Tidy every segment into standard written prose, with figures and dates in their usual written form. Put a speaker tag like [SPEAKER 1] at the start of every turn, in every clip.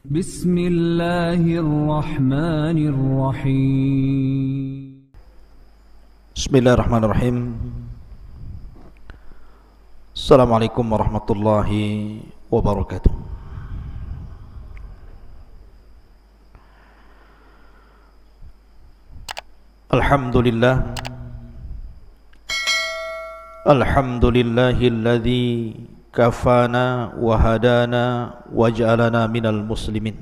[SPEAKER 1] بسم الله الرحمن الرحيم
[SPEAKER 2] بسم الله الرحمن الرحيم. السلام عليكم ورحمة الله وبركاته. الحمد لله الذي كفانا وهدانا وجعلنا من المسلمين.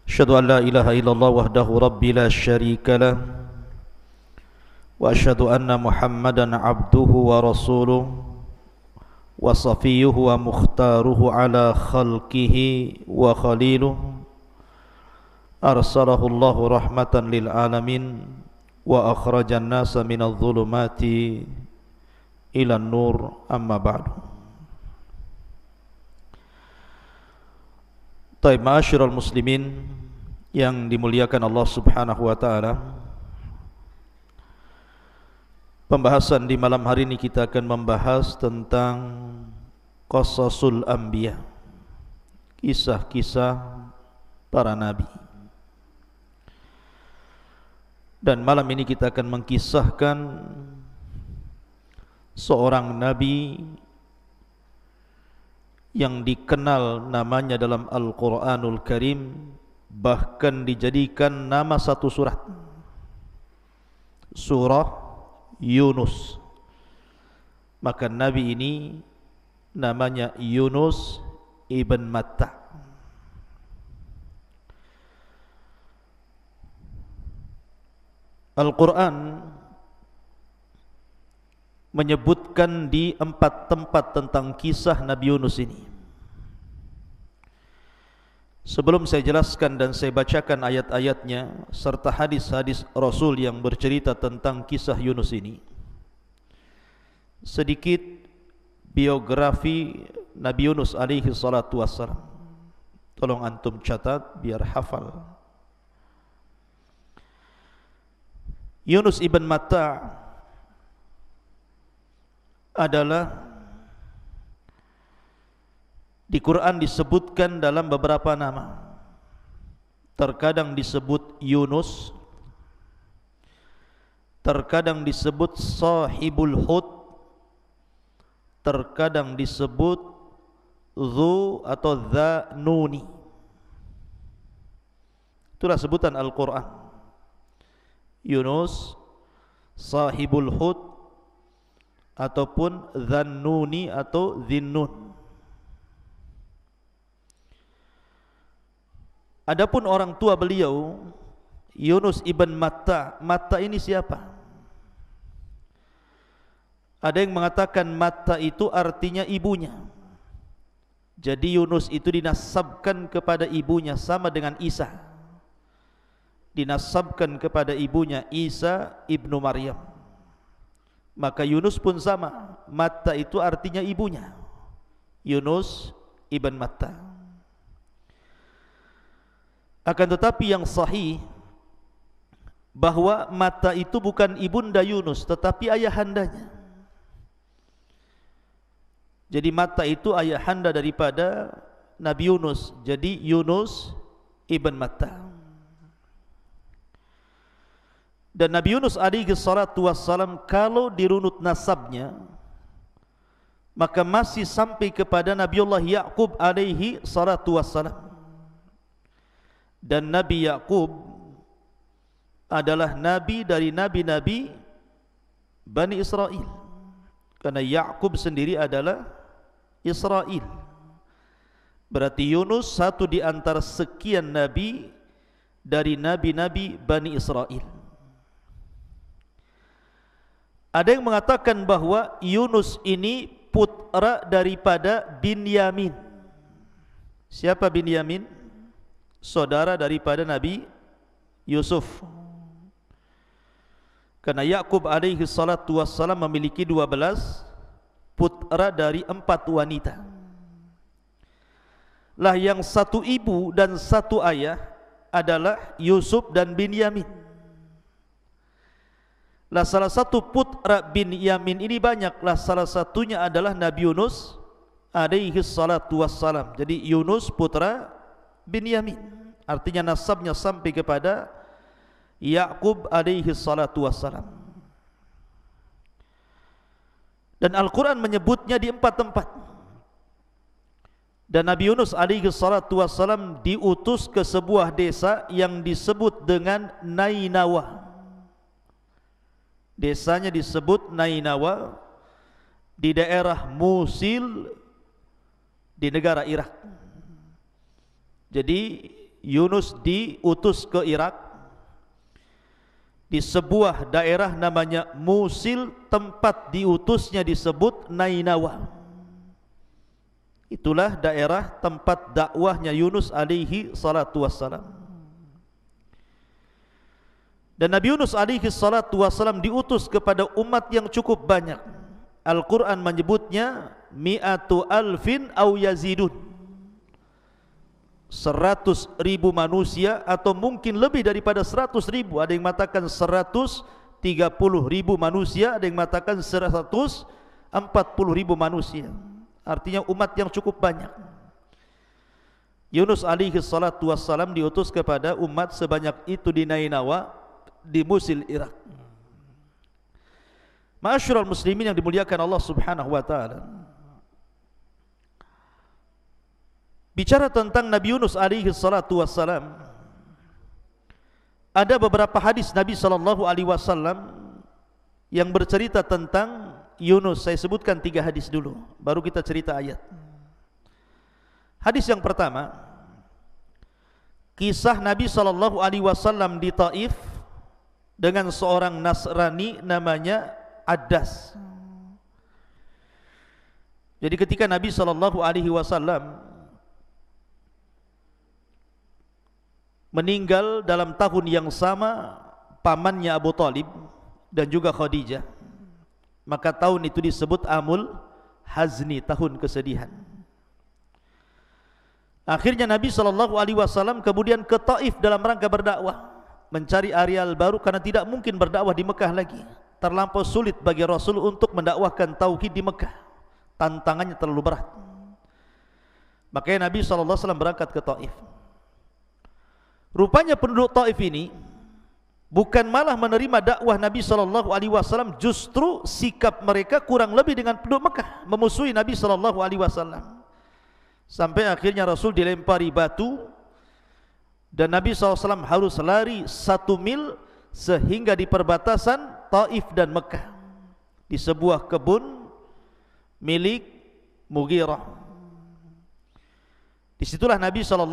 [SPEAKER 2] أشهد أن لا إله إلا الله وحده ربي لا شريك له وأشهد أن محمدا عبده ورسوله وصفيه ومختاره على خلقه وخليله أرسله الله رحمة للعالمين وأخرج الناس من الظلمات إلى النور. أما بعد. Taib, ma'asyiral muslimin yang dimuliakan Allah Subhanahu wa taala. Pembahasan di malam hari ini kita akan membahas tentang qasasul anbiya, kisah-kisah para nabi. Dan malam ini kita akan mengkisahkan seorang nabi yang dikenal namanya dalam Al-Quranul Karim, bahkan dijadikan nama satu surat, surah Yunus. Maka nabi ini namanya Yunus ibn Matta. Al-Quran menyebutkan di 4 tempat tentang kisah Nabi Yunus ini. Sebelum saya jelaskan dan saya bacakan ayat-ayatnya serta hadis-hadis Rasul yang bercerita tentang kisah Yunus ini, sedikit biografi Nabi Yunus alaihi salatu wassalam. Tolong antum catat biar hafal. Yunus ibn Matta adalah di Quran disebutkan dalam beberapa nama. Terkadang disebut Yunus, terkadang disebut Sahibul Hud, terkadang disebut Dhu atau Dhanuni. Itulah sebutan Al-Quran. Yunus, Sahibul Hud, ataupun Dhannuni atau Dhinnun. Adapun orang tua beliau Yunus ibn Matta. Matta ini siapa? Ada yang mengatakan Matta itu artinya ibunya. Jadi Yunus itu dinasabkan kepada ibunya, sama dengan Isa. Dinasabkan kepada ibunya Isa ibnu Maryam. Maka Yunus pun sama, Matta itu artinya ibunya, Yunus ibn Matta. Akan tetapi yang sahih bahwa Matta itu bukan ibunda Yunus, tetapi ayahandanya. Jadi Matta itu ayahanda daripada Nabi Yunus. Jadi Yunus ibn Matta. Dan Nabi Yunus alaihi salatu wassalam kalau dirunut nasabnya, maka masih sampai kepada Nabiullah Ya'qub alaihi salatu wassalam. Dan Nabi Ya'qub adalah nabi dari nabi-nabi Bani Israel. Karena Ya'qub sendiri adalah Israel. Berarti Yunus satu di antara sekian nabi dari nabi-nabi Bani Israel. Ada yang mengatakan bahwa Yunus ini putra daripada Binyamin. Siapa Binyamin? Saudara daripada Nabi Yusuf. Karena Ya'qub alaihi salatu wassalam memiliki 12 putra dari 4 wanita. Lah yang satu ibu dan satu ayah adalah Yusuf dan Binyamin. Lah salah satu putra bin Yamin ini banyaklah, salah satunya adalah Nabi Yunus alaihi salatu wassalam. Jadi Yunus putra Binyamin, artinya nasabnya sampai kepada Ya'qub alaihi salatu wassalam. Dan Al-Quran menyebutnya di 4 tempat. Dan Nabi Yunus alaihi salatu wassalam diutus ke sebuah desa yang disebut dengan Nainawa. Desanya disebut Nainawa, di daerah Musil di negara Irak. Jadi Yunus diutus ke Irak, di sebuah daerah namanya Musil, tempat diutusnya disebut Nainawa. Itulah daerah tempat dakwahnya Yunus alaihi salatu wassalam. Dan Nabi Yunus alaihi salatu wassalam diutus kepada umat yang cukup banyak. Al-Quran menyebutnya mi'atu alfin au yazidun, 100.000 manusia atau mungkin lebih daripada 100.000. Ada yang mengatakan 130.000 manusia, ada yang mengatakan 140.000 manusia. Artinya umat yang cukup banyak. Yunus alaihi salatu wassalam diutus kepada umat sebanyak itu di Nainawa, di Musil, Irak. Ma'asyiral muslimin yang dimuliakan Allah Subhanahu wa taala. Bicara tentang Nabi Yunus alaihi salatu wassalam, ada beberapa hadis Nabi sallallahu alaihi wasallam yang bercerita tentang Yunus. Saya sebutkan 3 hadis dulu, baru kita cerita ayat. Hadis yang pertama, kisah Nabi sallallahu alaihi wasallam di Taif dengan seorang Nasrani namanya Addas. Jadi ketika Nabi sallallahu alaihi wasallam meninggal dalam tahun yang sama pamannya Abu Talib dan juga Khadijah, maka tahun itu disebut Amul Hazni, tahun kesedihan. Akhirnya Nabi SAW kemudian ke Taif dalam rangka berdakwah, mencari areal baru karena tidak mungkin berdakwah di Mekah lagi. Terlampau sulit bagi Rasul untuk mendakwahkan tauhid di Mekah, tantangannya terlalu berat. Makanya Nabi SAW berangkat ke Taif. Rupanya penduduk Taif ini bukan malah menerima dakwah Nabi SAW, justru sikap mereka kurang lebih dengan penduduk Mekah, memusuhi Nabi SAW. Sampai akhirnya Rasul dilempari batu dan Nabi SAW harus lari 1 mil sehingga di perbatasan Taif dan Mekah, di sebuah kebun milik Mughirah. Disitulah Nabi SAW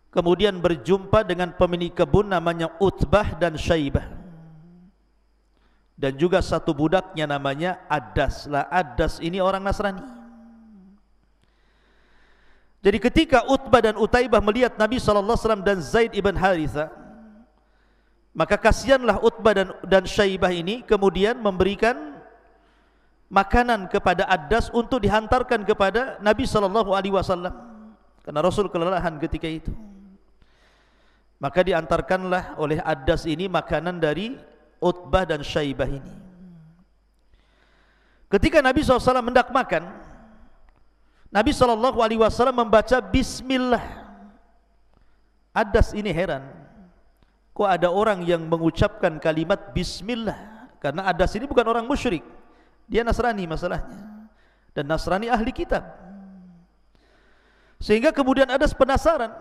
[SPEAKER 2] kemudian berjumpa dengan pemilik kebun namanya Utbah dan Syaibah, dan juga satu budaknya namanya Addas. Lah Addas ini orang Nasrani. Jadi ketika Utbah dan Utaibah melihat Nabi SAW dan Zaid ibn Haritha, maka kasihanlah Utbah dan Syaibah ini, kemudian memberikan makanan kepada Addas untuk dihantarkan kepada Nabi SAW, karena Rasul kelelahan ketika itu. Maka diantarkanlah oleh Addas ini makanan dari Utbah dan Syaibah ini. Ketika Nabi SAW hendak makan, Nabi SAW membaca Bismillah. Addas ini heran, kok ada orang yang mengucapkan kalimat Bismillah? Karena Addas ini bukan orang musyrik, dia Nasrani masalahnya, dan Nasrani ahli kitab. Sehingga kemudian Addas penasaran,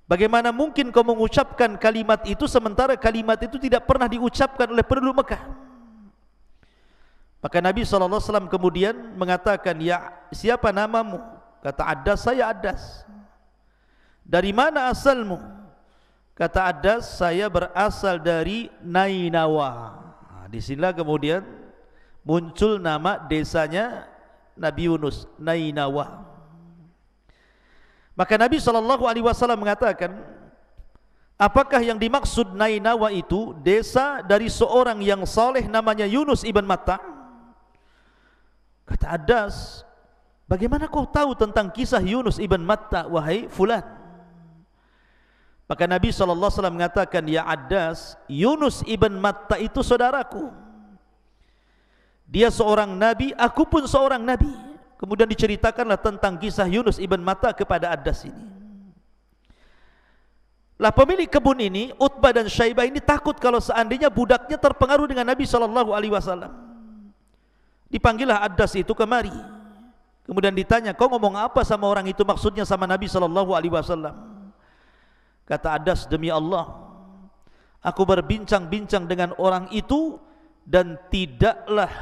[SPEAKER 2] bagaimana mungkin kau mengucapkan kalimat itu sementara kalimat itu tidak pernah diucapkan oleh penduduk Mekah? Maka Nabi SAW kemudian mengatakan, ya, siapa namamu? Kata Addas, saya Addas. Dari mana asalmu? Kata Addas, saya berasal dari Nainawa. Disinilah kemudian muncul nama desanya Nabi Yunus, Nainawa. Maka Nabi SAW mengatakan, apakah yang dimaksud Nainawa itu desa dari seorang yang saleh namanya Yunus ibn Matta? Kata Addas, bagaimana kau tahu tentang kisah Yunus ibn Matta, wahai fulan? Maka Nabi SAW mengatakan, ya Addas, Yunus ibn Matta itu saudaraku. Dia seorang nabi, aku pun seorang nabi. Kemudian diceritakanlah tentang kisah Yunus ibn Matta kepada Adas ini. Lah pemilik kebun ini, Utbah dan Syaibah ini takut kalau seandainya budaknya terpengaruh dengan Nabi SAW. Dipanggillah Adas itu kemari. Kemudian ditanya, kau ngomong apa sama orang itu, maksudnya sama Nabi SAW? Kata Adas, demi Allah, aku berbincang-bincang dengan orang itu dan tidaklah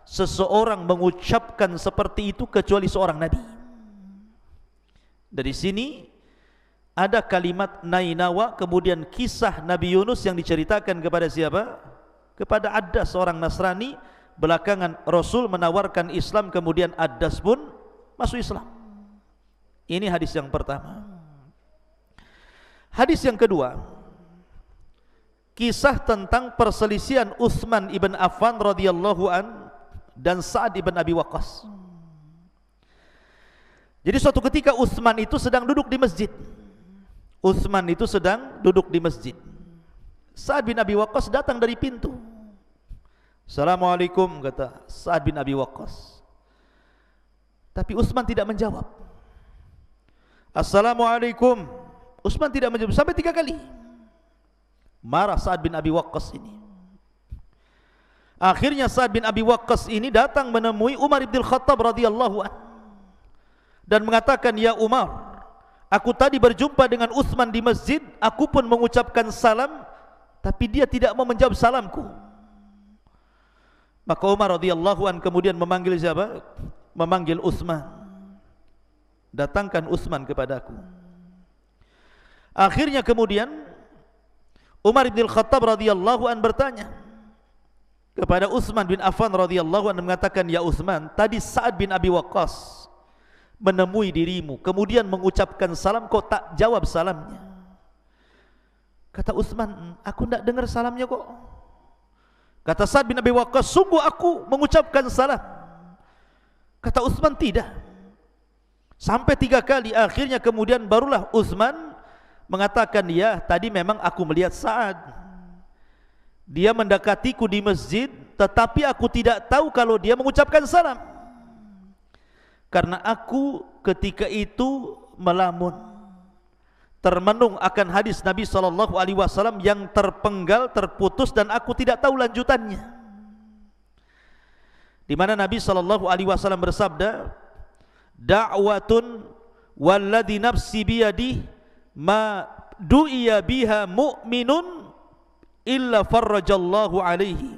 [SPEAKER 2] seseorang mengucapkan seperti itu kecuali seorang nabi. Dari sini ada kalimat Nainawa, kemudian kisah Nabi Yunus yang diceritakan kepada siapa? Kepada Adas, seorang Nasrani. Belakangan Rasul menawarkan Islam, kemudian Adas pun masuk Islam. Ini hadis yang pertama. Hadis yang kedua, kisah tentang perselisihan Utsman ibn Affan radhiyallahu an dan Sa'ad ibn Abi Waqqas. Jadi suatu ketika Utsman itu sedang duduk di masjid. Sa'ad bin Abi Waqqas datang dari pintu. Assalamualaikum, kata Sa'ad bin Abi Waqqas. Tapi Utsman tidak menjawab. Assalamualaikum. Utsman tidak menjawab sampai 3 kali. Marah Sa'ad bin Abi Waqqas ini. Akhirnya Sa'ad bin Abi Waqqas ini datang menemui Umar ibn Khattab radhiyallahu anhu dan mengatakan, ya Umar, aku tadi berjumpa dengan Utsman di masjid, aku pun mengucapkan salam, tapi dia tidak mau menjawab salamku. Maka Umar radhiyallahu anhu kemudian memanggil siapa? Memanggil Utsman. Datangkan Utsman kepadaku. Akhirnya kemudian Umar bin Khattab radhiyallahu anhu bertanya kepada Utsman bin Affan radhiyallahu anhu, mengatakan, ya Utsman, tadi Sa'ad bin Abi Waqqas menemui dirimu, kemudian mengucapkan salam, kau tak jawab salamnya. Kata Utsman, aku tidak dengar salamnya kok. Kata Sa'ad bin Abi Waqqas, sungguh aku mengucapkan salam. Kata Utsman, tidak. Sampai 3 kali. Akhirnya kemudian barulah Utsman mengatakan, ya tadi memang aku melihat Sa'ad, dia mendekatiku di masjid, tetapi aku tidak tahu kalau dia mengucapkan salam, karena aku ketika itu melamun, termenung akan hadis Nabi SAW yang terpenggal, terputus, dan aku tidak tahu lanjutannya, di mana Nabi SAW bersabda, da'watun walladhi nafsi biyadih ma du'iya biha mu'minun illa farrajallahu alaihi.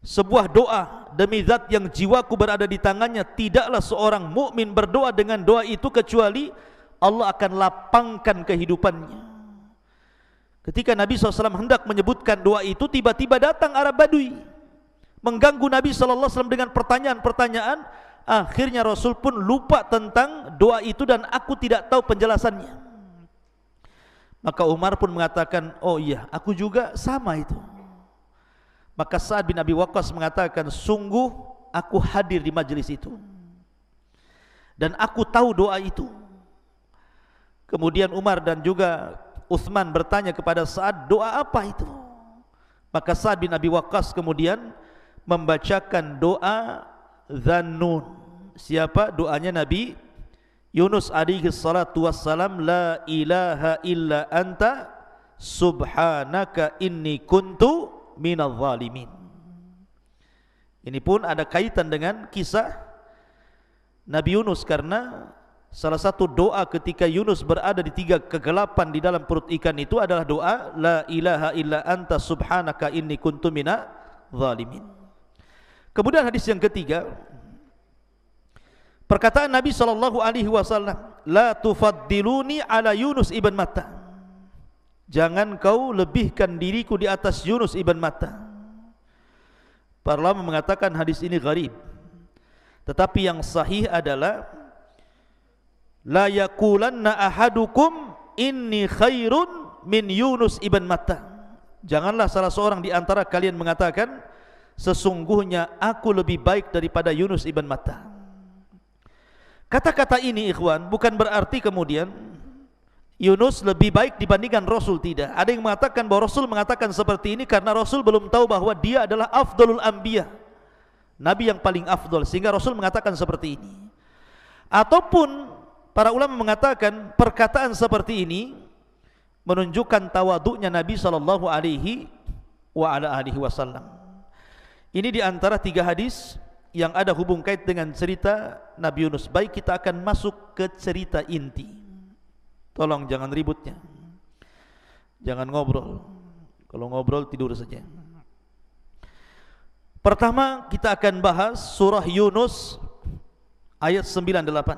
[SPEAKER 2] Sebuah doa demi zat yang jiwaku berada di tangannya, tidaklah seorang mukmin berdoa dengan doa itu kecuali Allah akan lapangkan kehidupannya. Ketika Nabi SAW hendak menyebutkan doa itu, tiba-tiba datang Arab Badui mengganggu Nabi SAW dengan pertanyaan-pertanyaan. Akhirnya Rasul pun lupa tentang doa itu dan aku tidak tahu penjelasannya. Maka Umar pun mengatakan, oh iya, aku juga sama itu. Maka Sa'ad bin Abi Waqqas mengatakan, sungguh aku hadir di majelis itu dan aku tahu doa itu. Kemudian Umar dan juga Utsman bertanya kepada Sa'ad, doa apa itu? Maka Sa'ad bin Abi Waqqas kemudian membacakan doa Dzannun. Siapa? Doanya Nabi Yunus alaihi salatu wassalam, la ilaha illa anta subhanaka inni kuntu minadh zalimin. Ini pun ada kaitan dengan kisah Nabi Yunus, karena salah satu doa ketika Yunus berada di 3 kegelapan di dalam perut ikan itu adalah doa la ilaha illa anta subhanaka inni kuntu minadh zalimin. Kemudian hadis yang ketiga, perkataan Nabi SAW, la tufaddiluni ala Yunus ibn Matta, jangan kau lebihkan diriku di atas Yunus ibn Matta. Para ulama mengatakan hadis ini gharib, tetapi yang sahih adalah la yaqulanna ahadukum inni khairun min Yunus ibn Matta. Janganlah salah seorang di antara kalian mengatakan, sesungguhnya aku lebih baik daripada Yunus ibn Matta. Kata-kata ini ikhwan bukan berarti kemudian Yunus lebih baik dibandingkan Rasul, tidak. Ada yang mengatakan bahwa Rasul mengatakan seperti ini karena Rasul belum tahu bahwa dia adalah afdalul anbiya, Nabi yang paling afdal, sehingga Rasul mengatakan seperti ini. Ataupun para ulama mengatakan perkataan seperti ini menunjukkan tawaduknya Nabi sallallahu alaihi wasallam. Ini di antara 3 hadis yang ada hubung kait dengan cerita Nabi Yunus. Baik, kita akan masuk ke cerita inti. Tolong jangan ributnya, jangan ngobrol. Kalau ngobrol tidur saja. Pertama kita akan bahas surah Yunus ayat 98.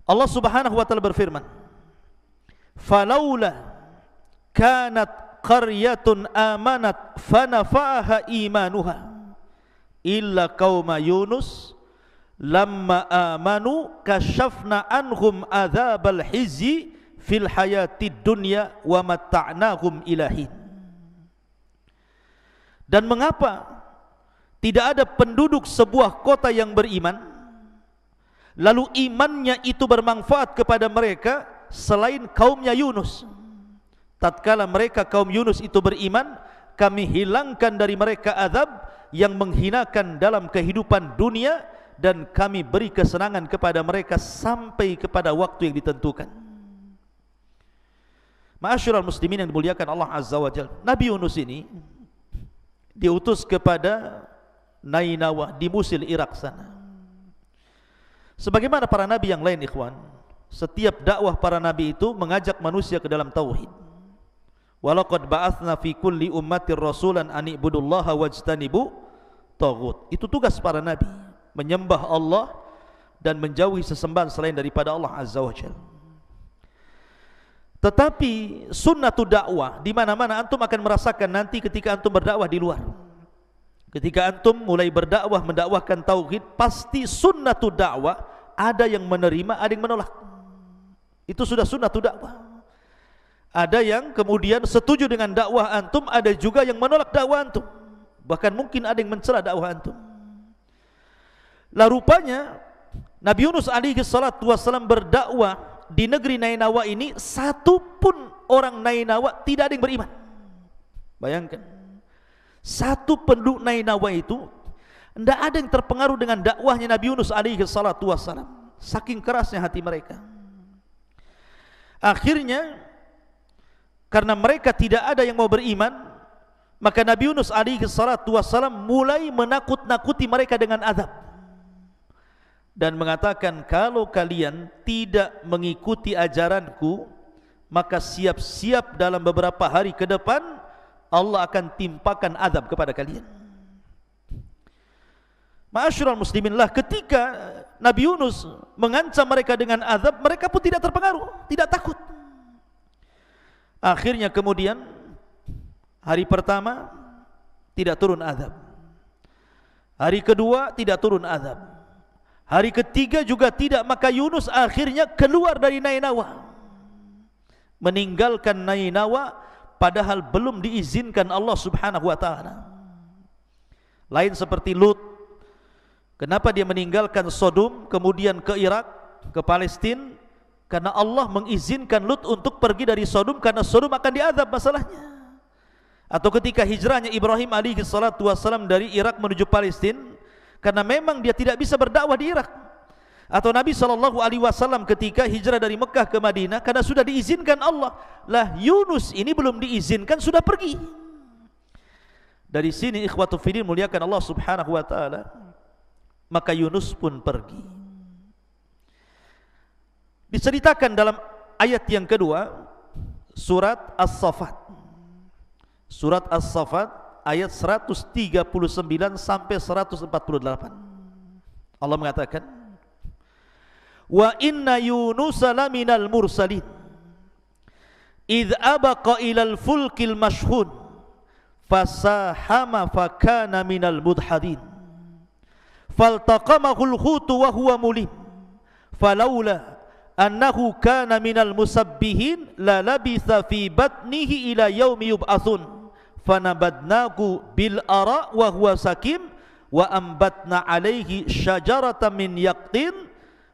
[SPEAKER 2] Allah Subhanahu wa taala berfirman, "Falaula kanat qaryatun amanat fanafa'aha imanuha illa qauma Yunus lamma amanu kashafna anhum adzabal hizyi fil hayatid dunya wa matta'nahum ilahin." Dan mengapa tidak ada penduduk sebuah kota yang beriman lalu imannya itu bermanfaat kepada mereka selain kaumnya Yunus? Tatkala mereka kaum Yunus itu beriman, kami hilangkan dari mereka azab yang menghinakan dalam kehidupan dunia, dan kami beri kesenangan kepada mereka sampai kepada waktu yang ditentukan. Ma'asyiral muslimin yang dimuliakan Allah Azza wa Jalla, Nabi Yunus ini diutus kepada Nainawa di Musil, Irak sana. Sebagaimana para nabi yang lain, ikhwan, setiap dakwah para nabi itu mengajak manusia ke dalam tauhid. Walaqad ba'atsna fi kulli ummatir rasulan an ibudullaha wajtanibu taghut. Itu tugas para nabi, menyembah Allah dan menjauhi sesembahan selain daripada Allah Azza wa Jalla. Tetapi sunnatul dakwah di mana-mana antum akan merasakan nanti ketika antum berdakwah di luar. Ketika antum mulai berdakwah, mendakwahkan tauhid, pasti sunnatul dakwah ada yang menerima, ada yang menolak. Itu sudah sunnatul dakwah. Ada yang kemudian setuju dengan dakwah antum, ada juga yang menolak dakwah antum. Bahkan mungkin ada yang mencela dakwah antum. Lah rupanya Nabi Yunus alaihi salatu wassalam berdakwah di negeri Nainawa ini, satu pun orang Nainawa tidak ada yang beriman. Bayangkan, satu penduduk Nainawa itu tidak ada yang terpengaruh dengan dakwahnya Nabi Yunus alaihi salatu wassalam. Saking kerasnya hati mereka. Akhirnya karena mereka tidak ada yang mau beriman, maka Nabi Yunus alaihi salatu wassalam mulai menakut-nakuti mereka dengan azab dan mengatakan, kalau kalian tidak mengikuti ajaranku, maka siap-siap dalam beberapa hari ke depan Allah akan timpakan azab kepada kalian. Ma'asyiral muslimin, lah ketika Nabi Yunus mengancam mereka dengan azab, mereka pun tidak terpengaruh, tidak takut. Akhirnya kemudian hari pertama tidak turun azab, hari kedua tidak turun azab, hari ketiga juga tidak, maka Yunus akhirnya keluar dari Nainawa, meninggalkan Nainawa padahal belum diizinkan Allah Subhanahu wa taala. Lain seperti Lut, kenapa dia meninggalkan Sodom kemudian ke Irak, ke Palestina? Karena Allah mengizinkan Lut untuk pergi dari Sodom, karena Sodom akan diazab masalahnya. Atau ketika hijrahnya Ibrahim alaihi salatu wassalam dari Irak menuju Palestina, karena memang dia tidak bisa berdakwah di Irak. Atau Nabi SAW ketika hijrah dari Mekah ke Madinah, karena sudah diizinkan Allah. Lah Yunus ini belum diizinkan, sudah pergi. Dari sini ikhwatu fiddin muliakan Allah Subhanahu wa taala, maka Yunus pun pergi. Diceritakan dalam ayat yang kedua surat As-Saffat. Surat As-Saffat ayat 139 sampai 148. Allah mengatakan, wa inna Yunusa laminal mursalin idh abaqa ilal fulkil mashhun fasahama fakana minal mudhadin faltaqamahul hutu wa huwa mulim falawla annahu kana minal musabbihin la labitha fi batnihi ila yaumi yub'atsun fanabadnahu bil ara wa huwa sakim wa ambatna alaihi syajaratan min yaqtin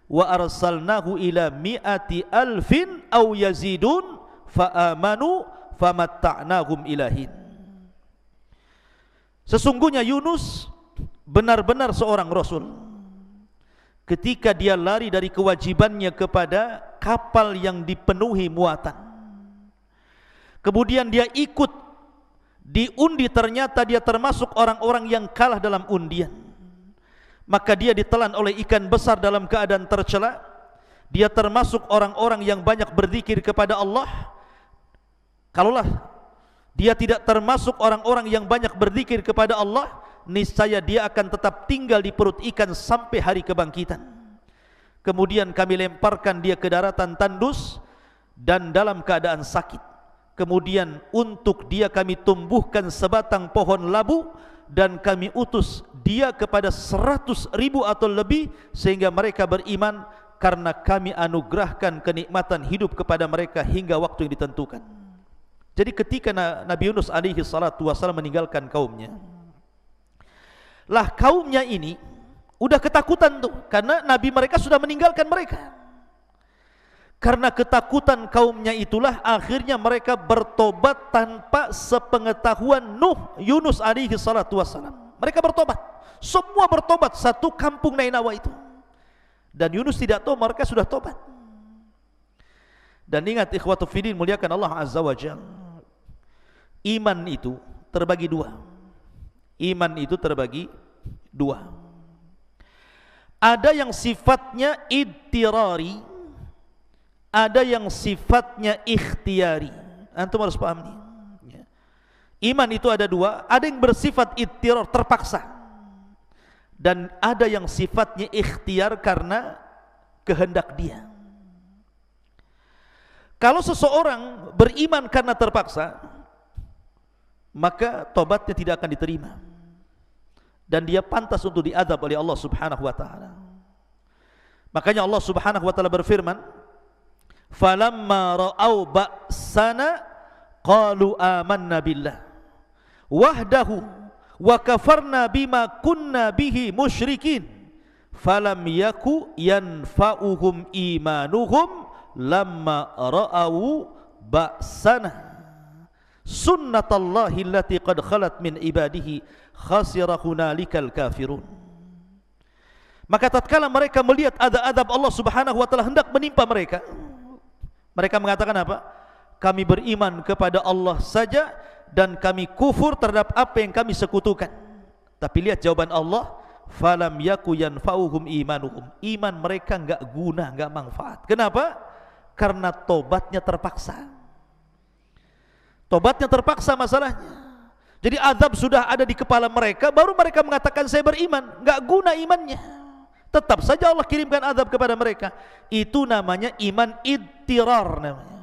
[SPEAKER 2] wa arsalnahu ila mi'ati alfin aw yazidun fa amanu famatta'nahum ilahin. Sesungguhnya Yunus benar-benar seorang Rasul. Ketika dia lari dari kewajibannya kepada kapal yang dipenuhi muatan, kemudian dia ikut diundi, ternyata dia termasuk orang-orang yang kalah dalam undian, maka dia ditelan oleh ikan besar dalam keadaan tercela. Dia termasuk orang-orang yang banyak berzikir kepada Allah. Kalaulah dia tidak termasuk orang-orang yang banyak berzikir kepada Allah, niscaya dia akan tetap tinggal di perut ikan sampai hari kebangkitan. Kemudian kami lemparkan dia ke daratan tandus dan dalam keadaan sakit. Kemudian untuk dia kami tumbuhkan sebatang pohon labu dan kami utus dia kepada 100.000 atau lebih, sehingga mereka beriman karena kami anugerahkan kenikmatan hidup kepada mereka hingga waktu yang ditentukan. Jadi ketika Nabi Yunus alaihi salatu wasallam meninggalkan kaumnya, lah kaumnya ini udah ketakutan tuh, karena Nabi mereka sudah meninggalkan mereka. Karena ketakutan kaumnya itulah akhirnya mereka bertobat tanpa sepengetahuan Yunus alaihi salatu wasallam. Mereka bertobat, semua bertobat, satu kampung Nainawa itu. Dan Yunus tidak tahu mereka sudah tobat. Dan ingat ikhwatu fiddin, muliakan Allah azza wa jalla, iman itu terbagi dua. Iman itu terbagi dua. Ada yang sifatnya idtirari, ada yang sifatnya ikhtiari. Antum harus paham nih. Iman itu ada dua, ada yang bersifat idtirar, terpaksa, dan ada yang sifatnya ikhtiar karena kehendak dia. Kalau seseorang beriman karena terpaksa, maka tobatnya tidak akan diterima dan dia pantas untuk diazab oleh Allah Subhanahu wa taala. Makanya Allah Subhanahu wa taala berfirman, "Falamma ra'au ba'sana qalu amanna billah wahdahu wa kafarna bima kunna bihi musyrikin falam yaku yanfa'uhum imanuhum lamma ra'au ba'sana sunnatallahi allati qad khalat min ibadihi khasira hunalikal kafirun." Maka tatkala mereka melihat azab Allah Subhanahu wa taala hendak menimpa mereka, mereka mengatakan apa? Kami beriman kepada Allah saja dan kami kufur terhadap apa yang kami sekutukan. Tapi lihat jawaban Allah, falam yaku yanfa'uhum imanuhum. Iman mereka enggak guna, enggak manfaat. Kenapa? Karena tobatnya terpaksa. Tobatnya terpaksa masalahnya. Jadi azab sudah ada di kepala mereka, baru mereka mengatakan saya beriman, enggak guna imannya. Tetap saja Allah kirimkan azab kepada mereka. Itu namanya iman idtirar namanya.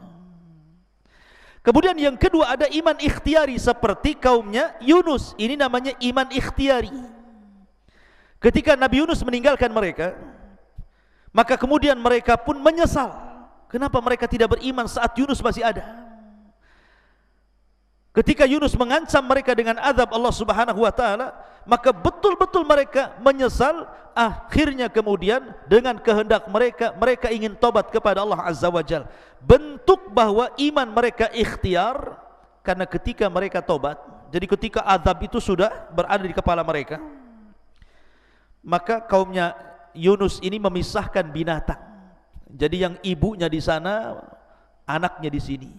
[SPEAKER 2] Kemudian yang kedua ada iman ikhtiari seperti kaumnya Yunus. Ini namanya iman ikhtiari. Ketika Nabi Yunus meninggalkan mereka, maka kemudian mereka pun menyesal. Kenapa mereka tidak beriman saat Yunus masih ada? Ketika Yunus mengancam mereka dengan azab Allah Subhanahu wa taala, maka betul-betul mereka menyesal. Akhirnya kemudian dengan kehendak mereka, mereka ingin tobat kepada Allah Azza wa Jalla. Bentuk bahwa iman mereka ikhtiar, karena ketika mereka tobat, jadi ketika azab itu sudah berada di kepala mereka, maka kaumnya Yunus ini memisahkan binatang. Jadi yang ibunya di sana, anaknya di sini.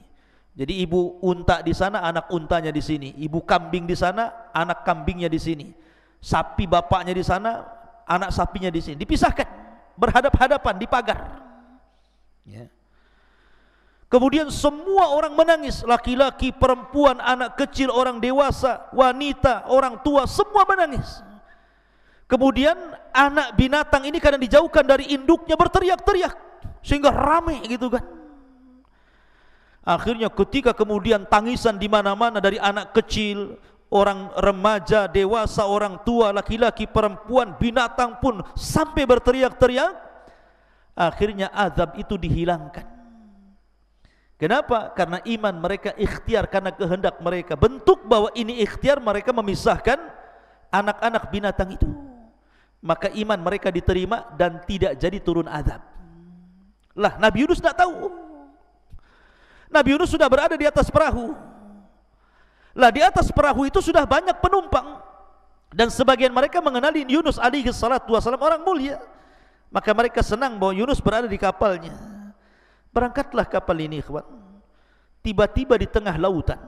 [SPEAKER 2] Jadi ibu unta di sana, anak untanya di sini. Ibu kambing di sana, anak kambingnya di sini. Sapi bapaknya di sana, anak sapinya di sini. Dipisahkan, berhadap-hadapan di pagar. Ya. Kemudian semua orang menangis, laki-laki, perempuan, anak kecil, orang dewasa, wanita, orang tua, semua menangis. Kemudian anak binatang ini karena dijauhkan dari induknya berteriak-teriak sehingga ramai gitu kan. Akhirnya ketika kemudian tangisan di mana-mana dari anak kecil, orang remaja, dewasa, orang tua, laki-laki, perempuan, binatang pun sampai berteriak-teriak, akhirnya azab itu dihilangkan. Kenapa? Karena iman mereka ikhtiar, karena kehendak mereka. Bentuk bahwa ini ikhtiar, mereka memisahkan anak-anak binatang itu. Maka iman mereka diterima dan tidak jadi turun azab. Lah Nabi Yunus tidak tahu. Nabi Yunus sudah berada di atas perahu. Lah di atas perahu itu sudah banyak penumpang. Dan sebagian mereka mengenali Yunus alaihi salatu wassalam orang mulia, maka mereka senang bahwa Yunus berada di kapalnya. Berangkatlah kapal ini, ikhwan. Tiba-tiba di tengah lautan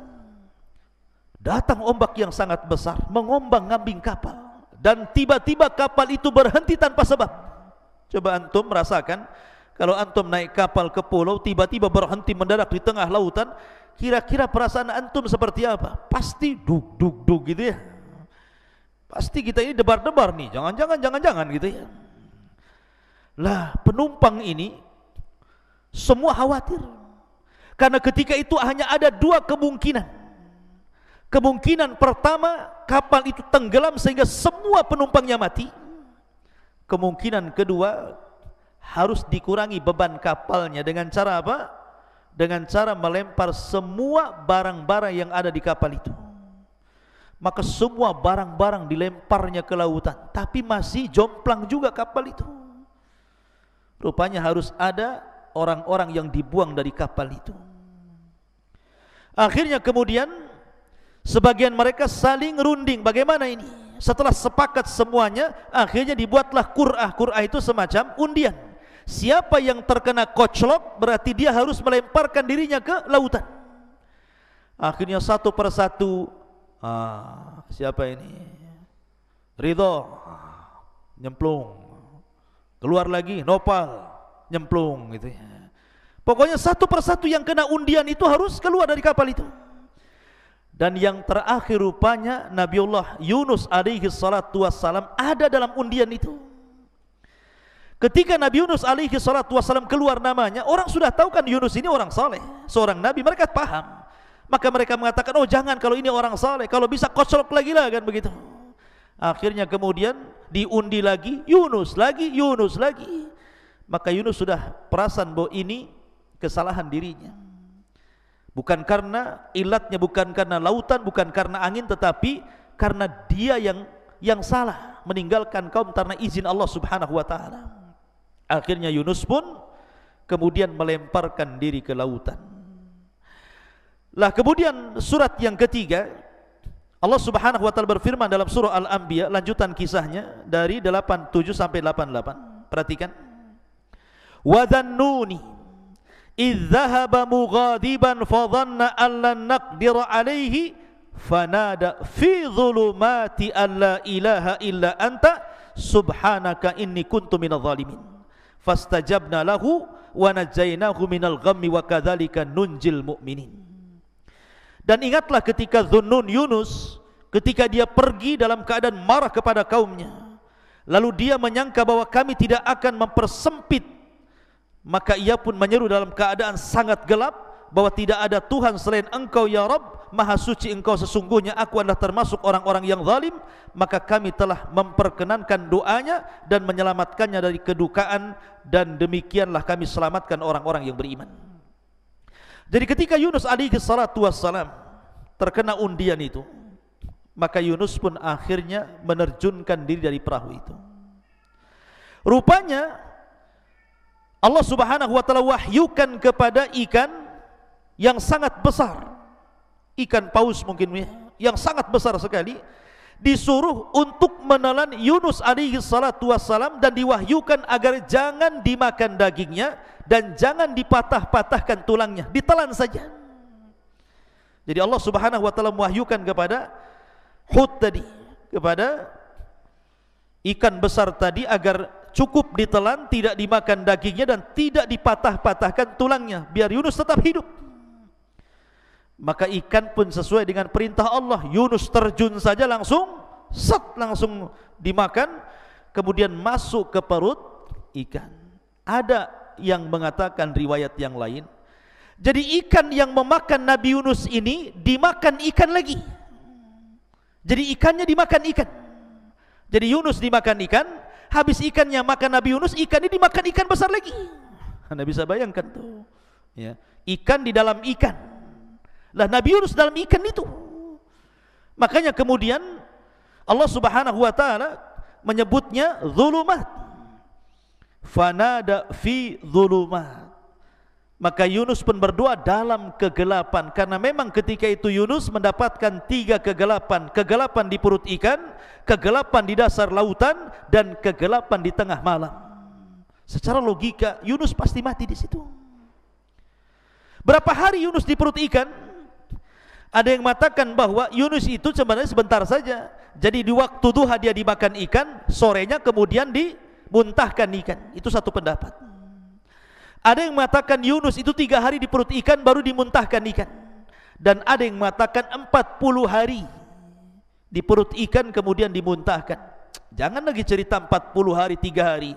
[SPEAKER 2] datang ombak yang sangat besar, mengombang-ambing kapal, dan tiba-tiba kapal itu berhenti tanpa sebab. Coba antum merasakan, kalau antum naik kapal ke pulau, tiba-tiba berhenti mendadak di tengah lautan, kira-kira perasaan antum seperti apa? Pasti dug gitu ya. Pasti kita ini debar-debar nih, jangan-jangan gitu ya. Lah, penumpang ini semua khawatir, karena ketika itu hanya ada dua kemungkinan. Kemungkinan pertama, kapal itu tenggelam sehingga semua penumpangnya mati. Kemungkinan kedua, harus dikurangi beban kapalnya dengan cara apa? Dengan cara melempar semua barang-barang yang ada di kapal itu. Maka semua barang-barang dilemparnya ke lautan, tapi masih jomplang juga kapal itu. Rupanya harus ada orang-orang yang dibuang dari kapal itu. Akhirnya kemudian sebagian mereka saling runding, bagaimana ini? Setelah sepakat semuanya, akhirnya dibuatlah qur'ah. Qur'ah itu semacam undian. Siapa yang terkena koclok, berarti dia harus melemparkan dirinya ke lautan. Akhirnya satu persatu, siapa ini? Ridho, nyemplung. Keluar lagi, Nopal, nyemplung gitu ya. Pokoknya satu persatu yang kena undian itu harus keluar dari kapal itu. Dan yang terakhir rupanya Nabiullah Yunus alaihi salatu wassalam ada dalam undian itu. Ketika Nabi Yunus alaihi salatu wassalam keluar namanya, orang sudah tahu kan Yunus ini orang saleh, seorang nabi, mereka paham. Maka mereka mengatakan, oh jangan, kalau ini orang saleh, kalau bisa koclok lagi lah, kan begitu. Akhirnya kemudian diundi lagi, Yunus lagi. Maka Yunus sudah perasan bahwa ini kesalahan dirinya. Bukan karena ilatnya, bukan karena lautan, bukan karena angin, tetapi karena dia yang salah, meninggalkan kaum tanpa izin Allah subhanahu wa ta'ala. Akhirnya Yunus pun kemudian melemparkan diri ke lautan. Lah kemudian surat yang ketiga, Allah subhanahu wa ta'ala berfirman dalam surah Al-Anbiya, lanjutan kisahnya dari 87 sampai 88. Perhatikan. Wa dhannuni idh dhahaba mughadiban fa dhanna an lan naqdira alayhi fanada fi dhulumati an la ilaha illa anta subhanaka inni kuntu minadh dhalimin fastajabna lahu wa najaynahu minal ghammi wa kadzalika nunjil mu'minin. Dan ingatlah ketika Dhunnun Yunus, ketika dia pergi dalam keadaan marah kepada kaumnya, lalu dia menyangka bahwa kami tidak akan mempersempit, maka ia pun menyeru dalam keadaan sangat gelap bahwa tidak ada Tuhan selain Engkau ya Rabb, maha suci Engkau, sesungguhnya aku adalah termasuk orang-orang yang zalim. Maka kami telah memperkenankan doanya dan menyelamatkannya dari kedukaan, dan demikianlah kami selamatkan orang-orang yang beriman. Jadi ketika Yunus alaihi salatu wassalam terkena undian itu, maka Yunus pun akhirnya menerjunkan diri dari perahu itu. Rupanya Allah subhanahu wa ta'ala wahyukan kepada ikan yang sangat besar, ikan paus mungkin yang sangat besar sekali, disuruh untuk menelan Yunus alaihi salatu wassalam, dan diwahyukan agar jangan dimakan dagingnya dan jangan dipatah-patahkan tulangnya, ditelan saja. Jadi Allah subhanahu wa ta'ala mewahyukan kepada Hud tadi, kepada ikan besar tadi, agar cukup ditelan, tidak dimakan dagingnya dan tidak dipatah-patahkan tulangnya, biar Yunus tetap hidup. Maka ikan pun sesuai dengan perintah Allah, Yunus terjun saja langsung langsung dimakan, kemudian masuk ke perut ikan. Ada yang mengatakan riwayat yang lain, jadi ikan yang memakan Nabi Yunus ini dimakan ikan lagi. Jadi ikannya dimakan ikan. Jadi Yunus dimakan ikan, habis ikannya makan Nabi Yunus, ikannya dimakan ikan besar lagi. Anda bisa bayangkan tuh, ya, ikan di dalam ikan. Lah Nabi Yunus dalam ikan itu. Makanya kemudian Allah subhanahu wa ta'ala menyebutnya zulumat. Fanada fi zulumat. Maka Yunus pun berdoa dalam kegelapan, karena memang ketika itu Yunus mendapatkan 3 kegelapan. Kegelapan di perut ikan, kegelapan di dasar lautan, dan kegelapan di tengah malam. Secara logika Yunus pasti mati di situ. Berapa hari Yunus di perut ikan? Ada yang mengatakan bahwa Yunus itu sebenarnya sebentar saja. Jadi di waktu duha dia dimakan ikan, sorenya kemudian dimuntahkan ikan. Itu satu pendapat. Ada yang mengatakan Yunus itu 3 hari di perut ikan baru dimuntahkan ikan. Dan ada yang mengatakan 40 hari di perut ikan kemudian dimuntahkan. Jangan lagi cerita 40 hari, 3 hari.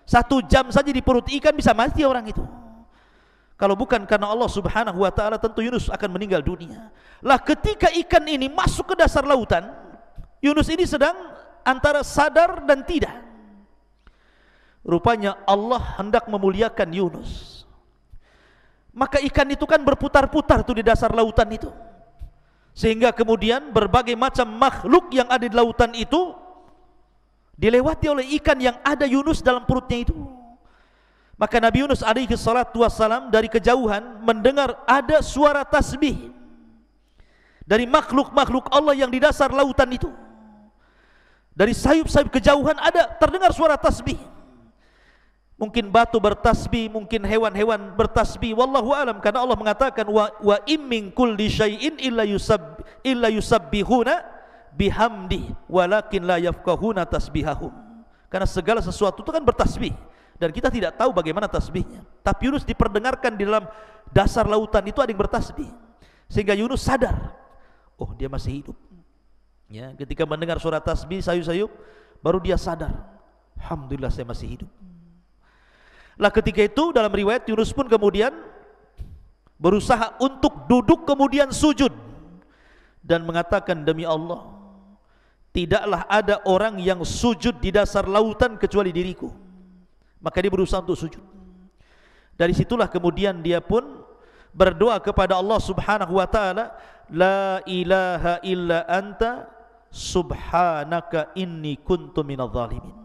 [SPEAKER 2] 1 jam saja di perut ikan bisa mati orang itu. Kalau bukan karena Allah Subhanahu wa ta'ala, tentu Yunus akan meninggal dunia. Lah ketika ikan ini masuk ke dasar lautan, Yunus ini sedang antara sadar dan tidak. Rupanya Allah hendak memuliakan Yunus. Maka ikan itu kan berputar-putar tuh di dasar lautan itu. Sehingga kemudian berbagai macam makhluk yang ada di lautan itu dilewati oleh ikan yang ada Yunus dalam perutnya itu. Maka Nabi Yunus alaihi salatu wassalam dari kejauhan mendengar ada suara tasbih dari makhluk-makhluk Allah yang di dasar lautan itu. Dari sayup-sayup kejauhan ada terdengar suara tasbih. Mungkin batu bertasbih, mungkin hewan-hewan bertasbih, wallahu alam, karena Allah mengatakan wa im min kulli syai'in illa yusabbihuna bihamdi walakin la yafqahuna tasbihahum. Karena segala sesuatu itu kan bertasbih dan kita tidak tahu bagaimana tasbihnya. Tapi Yunus diperdengarkan di dalam dasar lautan itu ada yang bertasbih, sehingga Yunus sadar, oh dia masih hidup. Ya, ketika mendengar suara tasbih sayup-sayup, baru dia sadar, alhamdulillah saya masih hidup. Lah ketika itu dalam riwayat Yunus pun kemudian berusaha untuk duduk kemudian sujud dan mengatakan, demi Allah, tidaklah ada orang yang sujud di dasar lautan kecuali diriku. Maka dia berusaha untuk sujud. Dari situlah kemudian dia pun berdoa kepada Allah Subhanahu wa ta'ala, la ilaha illa anta subhanaka inni kuntu minadh dhalimin.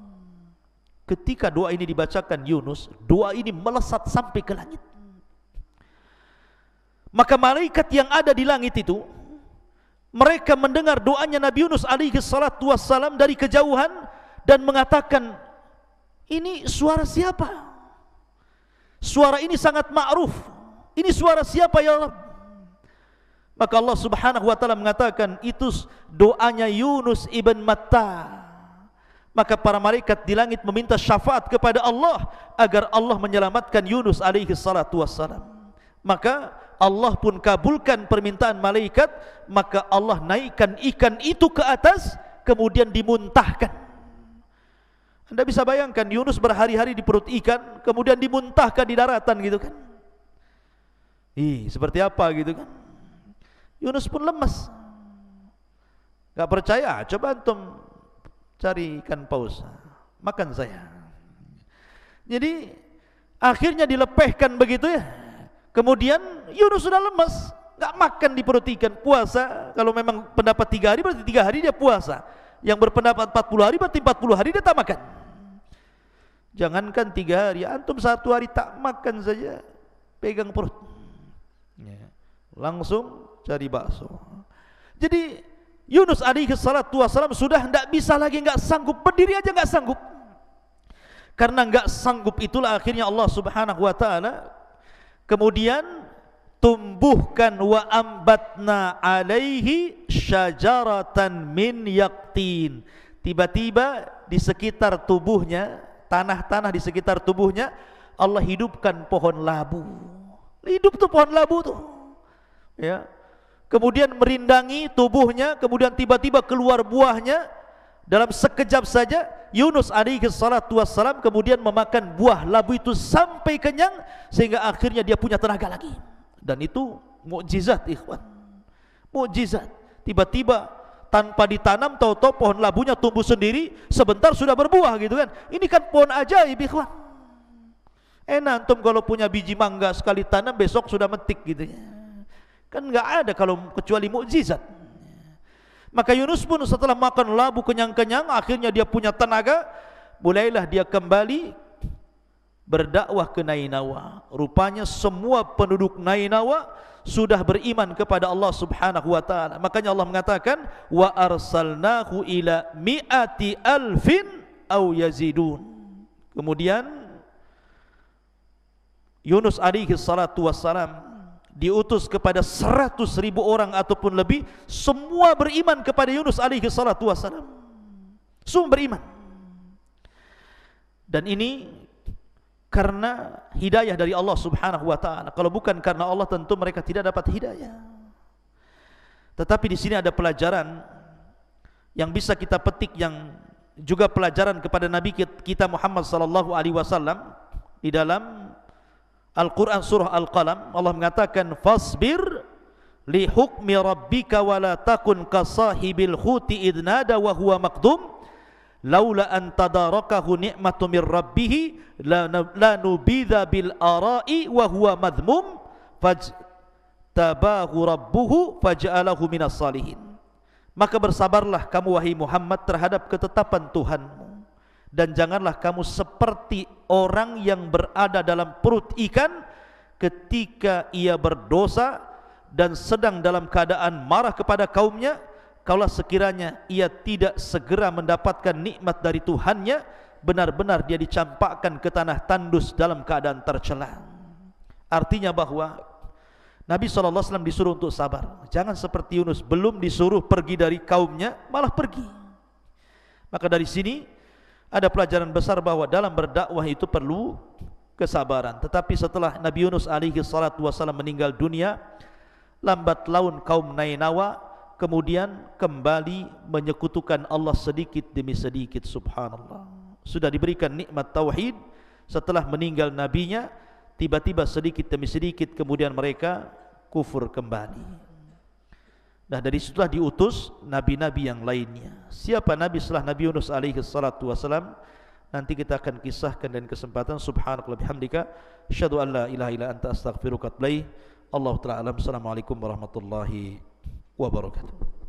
[SPEAKER 2] Ketika doa ini dibacakan Yunus, doa ini melesat sampai ke langit. Maka malaikat yang ada di langit itu, mereka mendengar doanya Nabi Yunus alaihi salatu wassalam dari kejauhan dan mengatakan, ini suara siapa? Suara ini sangat ma'ruf. Ini suara siapa ya Allah? Maka Allah Subhanahu wa ta'ala mengatakan, itu doanya Yunus ibn Matta. Maka para malaikat di langit meminta syafaat kepada Allah agar Allah menyelamatkan Yunus alaihi salatu wassalam. Maka Allah pun kabulkan permintaan malaikat. Maka Allah naikkan ikan itu ke atas, kemudian dimuntahkan. Anda bisa bayangkan Yunus berhari-hari di perut ikan, kemudian dimuntahkan di daratan gitu kan. Seperti apa gitu kan. Yunus pun lemas. Gak percaya? Coba antum cari ikan paus, makan saya. Jadi akhirnya dilepehkan begitu ya. Kemudian Yunus sudah lemas, gak makan di perut ikan, puasa. Kalau memang pendapat 3 hari berarti 3 hari dia puasa. Yang berpendapat 40 hari berarti 40 hari dia tak makan. Jangankan 3 hari, antum 1 hari tak makan saja, pegang perut, langsung cari bakso. Jadi Yunus alaihi salatu wassalam sudah tidak bisa lagi, enggak sanggup, berdiri aja enggak sanggup. Karena enggak sanggup itulah akhirnya Allah Subhanahu wa ta'ala kemudian tumbuhkan wa ambatna alaihi syajaratan min yaqtin. Tiba-tiba di sekitar tubuhnya, tanah-tanah di sekitar tubuhnya, Allah hidupkan pohon labu. Hidup tuh pohon labu tuh. Ya. Kemudian merindangi tubuhnya, kemudian tiba-tiba keluar buahnya. Dalam sekejap saja Yunus alaihi salatu wassalam kemudian memakan buah labu itu sampai kenyang, sehingga akhirnya dia punya tenaga lagi. Dan itu mukjizat ikhwan, mukjizat. Tiba-tiba tanpa ditanam, tahu-tahu pohon labunya tumbuh sendiri, sebentar sudah berbuah gitu kan. Ini kan pohon ajaib ikhwan. Enak antum kalau punya biji mangga sekali tanam besok sudah metik gitu ya. Kan enggak ada kalau kecuali mukjizat. Maka Yunus pun setelah makan labu kenyang-kenyang, akhirnya dia punya tenaga. Mulailah dia kembali berdakwah ke Nainawa. Rupanya semua penduduk Nainawa sudah beriman kepada Allah Subhanahu wa taala. Makanya Allah mengatakan wa arsalnahu ila mi'ati alfin aw yazidun. Kemudian Yunus alaihi salatu wassalam diutus kepada 100.000 orang ataupun lebih, semua beriman kepada Yunus alaihi salatu wassalam. Semua beriman. Dan ini karena hidayah dari Allah Subhanahu wa taala. Kalau bukan karena Allah, tentu mereka tidak dapat hidayah. Tetapi di sini ada pelajaran yang bisa kita petik, yang juga pelajaran kepada Nabi kita Muhammad sallallahu alaihi wasallam. Di dalam Al-Quran surah Al-Qalam, Allah mengatakan fasbir li hukmi rabbika wa la takun kasahibil khuti idnada wa huwa maqdum laula an tadarakahu ni'matu mir rabbih la nubidha bil ara'i wa huwa madhmum fajtabahu rabbuhu faj'alahu minas salihin. Maka bersabarlah kamu wahai Muhammad terhadap ketetapan Tuhanmu, dan janganlah kamu seperti orang yang berada dalam perut ikan ketika ia berdosa dan sedang dalam keadaan marah kepada kaumnya. Kalau sekiranya ia tidak segera mendapatkan nikmat dari Tuhannya, benar-benar dia dicampakkan ke tanah tandus dalam keadaan tercela. Artinya bahwa Nabi SAW disuruh untuk sabar. Jangan seperti Yunus, belum disuruh pergi dari kaumnya malah pergi. Maka dari sini ada pelajaran besar bahwa dalam berdakwah itu perlu kesabaran. Tetapi setelah Nabi Yunus alaihi salatu wasallam meninggal dunia, lambat laun kaum Nainawa kemudian kembali menyekutukan Allah sedikit demi sedikit. Subhanallah, sudah diberikan nikmat tauhid setelah meninggal nabinya, tiba-tiba sedikit demi sedikit kemudian mereka kufur kembali. Nah, dari situlah diutus nabi-nabi yang lainnya. Siapa nabi setelah Nabi Yunus alaihi salatu wasalam? Nanti kita akan kisahkan dan kesempatan. Subhanakallah bihamdika asyhadu an la ilaha illa anta astaghfiruka wa atubu ilaik. Allahu ta'ala alam. Assalamualaikum warahmatullahi wabarakatuh.